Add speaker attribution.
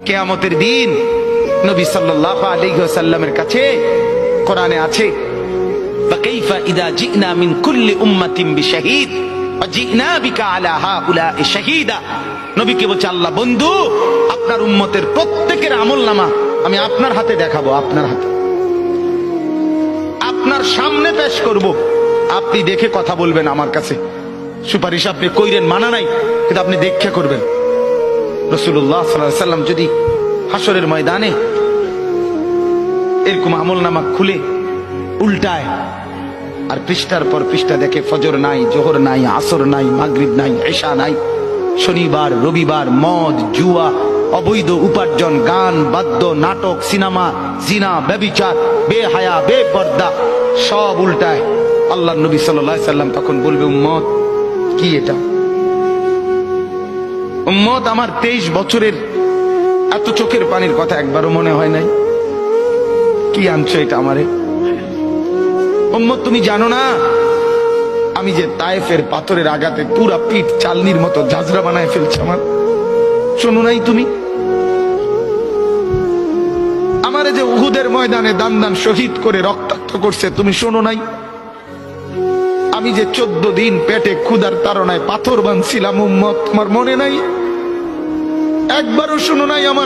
Speaker 1: কিয়ামতের দিন নবী সাল্লাল্লাহু আলাইহি ওয়াসাল্লামের কাছে কোরআনে আছে ফাকাইফা ইযা জিনা মিন কুল্লি উম্মাতিন বিশাহীদ ওয়া জিনা বিকা আলা হাউলা'i শাহীদা। নবীকে বলছে আল্লাহ বন্ধু আপনার উম্মতের প্রত্যেকের আমলনামা আমি আপনার হাতে দেখাবো, আপনার হাতে আপনার সামনে পেশ করব, আপনি দেখে কথা বলবেন। আমার কাছে সুপারিশ আপনি কইরেন মানা নাই, কিন্তু আপনি দেখে করবেন। রাসূলুল্লাহ সাল্লাল্লাহু আলাইহি ওয়াসাল্লাম যদি হাসরের ময়দানে এরকম আমলনামা খুলে উল্টায় আর পৃষ্ঠার পর পৃষ্ঠা দেখে ফজর নাই, জোহর নাই, আসর নাই, মাগরিব নাই, ইশা নাই, শনিবার রবিবার, মদ জুয়া, অবৈধ উপার্জন, গান বাদ্য, নাটক, সিনেমা, জিনা, ব্যভিচার, বেহায়া, বেপর্দা সব উল্টায়। আল্লাহর নবী সাল্লাল্লাহু আলাইহি ওয়াসাল্লাম তখন বলবে উম্মত কি এটা? উম্মত আমার 23 বছরের এত চোখের পানির কথা একবারও মনে হয় নাই? কি আনছো এটা আমারে? উম্মত তুমি জানো না আমি যে তায়েফের পাথরের আঘাতে পুরা পিঠ চালনির মতো ঝাঁঝরা বানায় ফেলছে আমার? শোনো নাই তুমি? আমারে যে উহুদের ময়দানে দান দান শহীদ করে রক্তাক্ত করছে তুমি শোনো নাই? আমি যে 14 দিন পেটে ক্ষুধার তাড়নায় পাথর বাঁধছিলাম উম্মত তোমার মনে নাই? একবারও শোনো নাই আমার